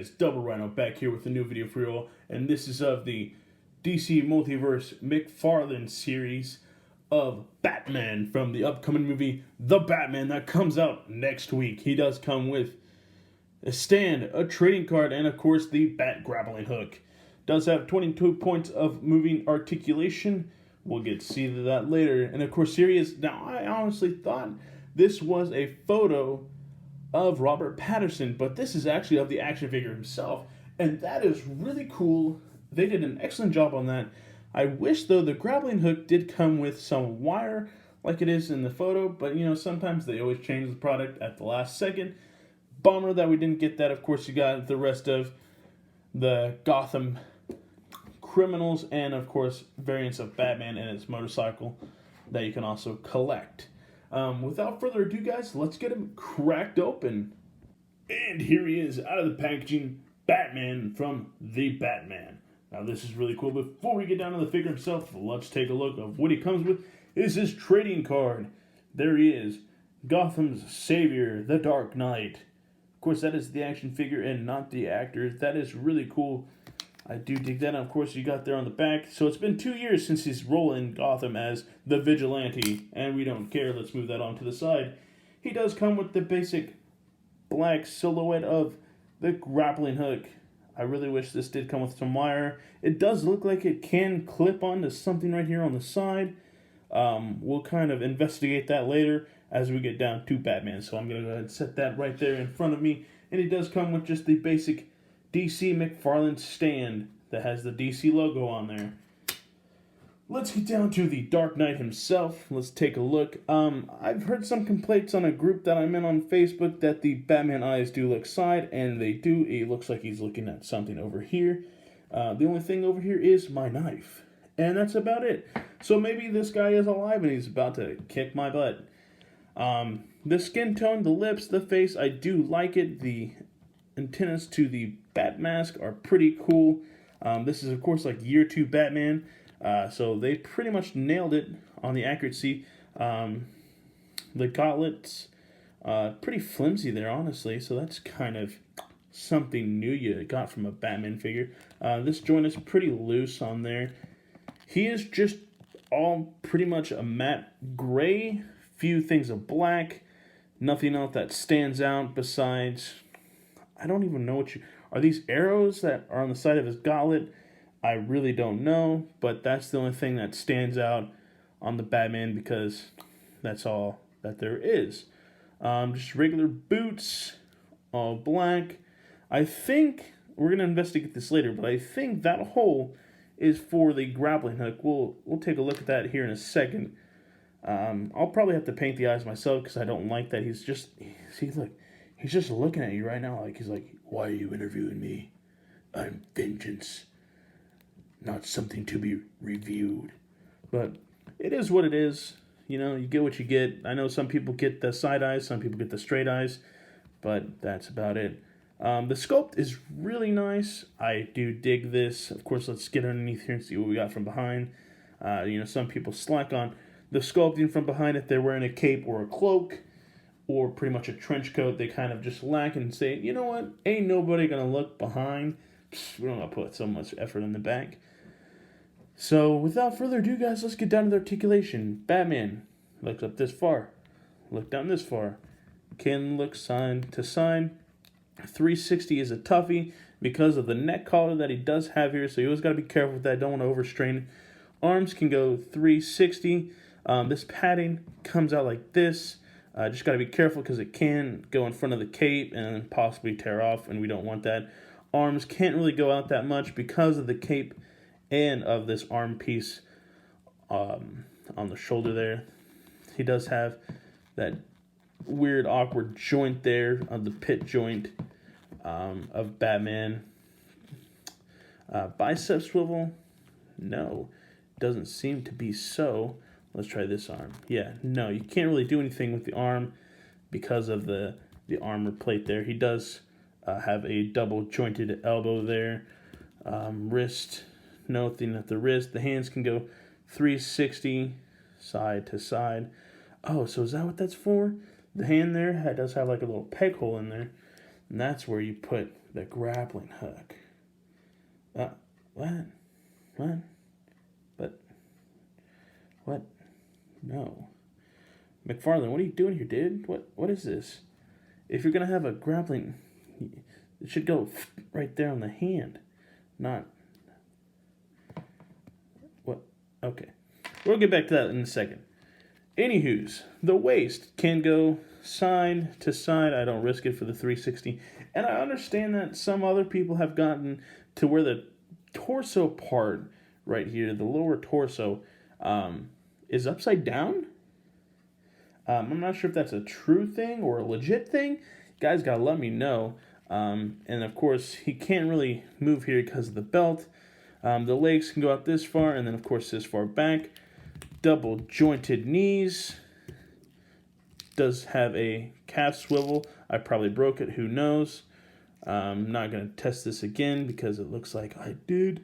guys, Double Rhino back here with a new video for you all, and this is of the DC Multiverse McFarlane series of Batman from the upcoming movie The Batman that comes out next week. He does come with a stand, a trading card, and of course the Bat Grappling Hook. Does have 22 points of moving articulation. We'll get to see that later. And of course here he is. Now I honestly thought this was a photo of Robert Pattinson, but this is actually of the action figure himself, and that is really cool. They did an excellent job on that. I wish though the grappling hook did come with some wire like it is in the photo, but you know, sometimes they always change the product at the last second. Bummer that we didn't get that. Of course you got the rest of the Gotham criminals and of course variants of Batman and his motorcycle that you can also collect. Without further ado, guys, let's get him cracked open. And here he is, out of the packaging, Batman from The Batman. Now, this is really cool. Before we get down to the figure himself, let's take a look of what he comes with. Is his trading card. There he is, Gotham's savior, the Dark Knight. Of course, that is the action figure and not the actor. That is really cool. I do dig that. And of course, you got there on the back. So it's been 2 years since his role in Gotham as the Vigilante, and we don't care. Let's move that on to the side. He does come with the basic black silhouette of the grappling hook. I really wish this did come with some wire. It does look like it can clip onto something right here on the side. We'll kind of investigate that later as we get down to Batman. So I'm going to go ahead and set that right there in front of me. And it does come with just the basic DC McFarlane stand that has the DC logo on there. Let's get down to the Dark Knight himself. Let's take a look. I've heard some complaints on a group that I'm in on Facebook that the Batman eyes do look side, and they do. It looks like he's looking at something over here. The only thing over here is my knife, and that's about it. So maybe this guy is alive and he's about to kick my butt. The skin tone, the lips, the face, I do like it. The antennas to the bat mask are pretty cool. This is of course like year 2 Batman, so they pretty much nailed it on the accuracy. The gauntlets, pretty flimsy there honestly, so that's kind of something new you got from a Batman figure. This joint is pretty loose on there. He is just all pretty much a matte gray, few things of black, nothing else that stands out besides, I don't even know what are these arrows that are on the side of his gauntlet? I really don't know, but that's the only thing that stands out on the Batman because that's all that there is. Just regular boots, all black. I think, we're going to investigate this later, but I think that hole is for the grappling hook. We'll take a look at that here in a second. I'll probably have to paint the eyes myself because I don't like that. He's just looking at you right now like he's like, why are you interviewing me? I'm vengeance, not something to be reviewed. But it is what it is. You know, you get what you get. I know some people get the side eyes, some people get the straight eyes, but that's about it. The sculpt is really nice. I do dig this. Of course, let's get underneath here and see what we got from behind. You know, some people slack on the sculpting from behind if they're wearing a cape or a cloak, or pretty much a trench coat. They kind of just lack and say, you know what, ain't nobody gonna look behind. We don't gotta put so much effort in the back. So without further ado, guys, let's get down to the articulation. Batman looks up this far, look down this far, can look side to side. 360 is a toughie because of the neck collar that he does have here, so you always gotta be careful with that. Don't want to overstrain. Arms can go 360. This padding comes out like this. Just got to be careful because it can go in front of the cape and possibly tear off, and we don't want that. Arms can't really go out that much because of the cape and of this arm piece on the shoulder there. He does have that weird, awkward joint there of the pit joint of Batman. Bicep swivel? No, doesn't seem to be so. Let's try this arm. Yeah, no, you can't really do anything with the arm because of the armor plate there. He does have a double jointed elbow there. Wrist, nothing at the wrist. The hands can go 360 side to side. Oh, so is that what that's for? The hand there does have like a little peg hole in there. And that's where you put The grappling hook. What? What? But, what? No. McFarlane, what are you doing here, dude? What is this? If you're going to have a grappling, it should go right there on the hand. Not... What? Okay. We'll get back to that in a second. Anywho's, the waist can go side to side. I don't risk it for the 360. And I understand that some other people have gotten to where the torso part right here, the lower torso, is upside down. I'm not sure if that's a true thing or a legit thing. You guys gotta let me know. And of course, he can't really move here because of the belt. The legs can go out this far, and then of course this far back. Double jointed knees. Does have a calf swivel. I probably broke it, who knows. I'm not going to test this again because it looks like I did.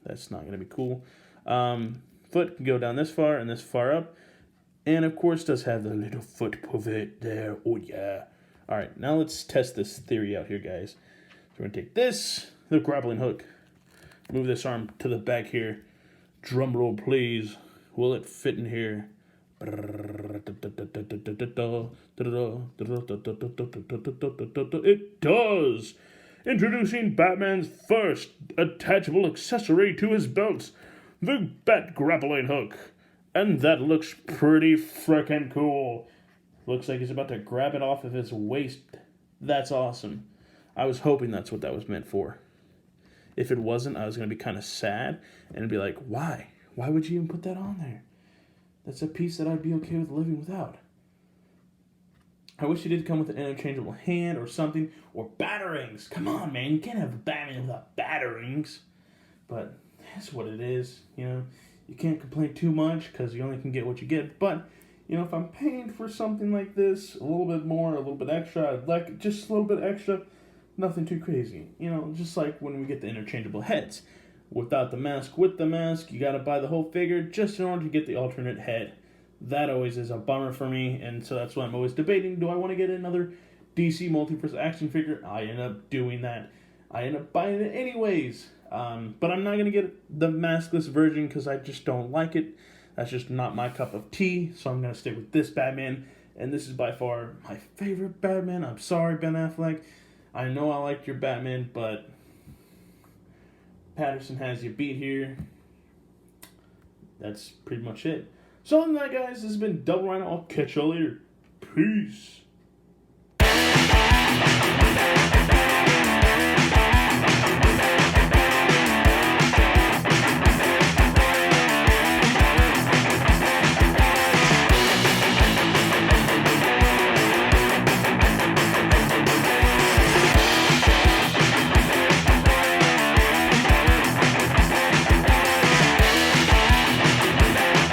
That's not going to be cool. Foot can go down this far and this far up. And of course does have the little foot pivot there. Oh yeah. Alright, now let's test this theory out here, guys. So we're going to take this, the grappling hook. Move this arm to the back here. Drum roll, please. Will it fit in here? It does! Introducing Batman's first attachable accessory to his belt, the Bat Grappling Hook. And that looks pretty frickin' cool. Looks like he's about to grab it off of his waist. That's awesome. I was hoping that's what that was meant for. If it wasn't, I was going to be kind of sad and be like, why? Why would you even put that on there? That's a piece that I'd be okay with living without. I wish it did come with an interchangeable hand or something. Or batterings. Come on, man. You can't have a Batman without batterings. But that's what it is. You know, you can't complain too much because you only can get what you get. But, you know, if I'm paying for something like this, a little bit more, a little bit extra, I'd like just a little bit extra. Nothing too crazy. You know, just like when we get the interchangeable heads. Without the mask, with the mask, you gotta buy the whole figure just in order to get the alternate head. That always is a bummer for me, and so that's why I'm always debating, do I want to get another DC Multiverse action figure? I end up doing that. I end up buying it anyways. But I'm not gonna get the maskless version because I just don't like it. That's just not my cup of tea, so I'm gonna stick with this Batman, and this is by far my favorite Batman. I'm sorry, Ben Affleck. I know I liked your Batman, but Patterson has you beat here. That's pretty much it. So other than that, guys, this has been Double Rhino. I'll catch y'all later. Peace.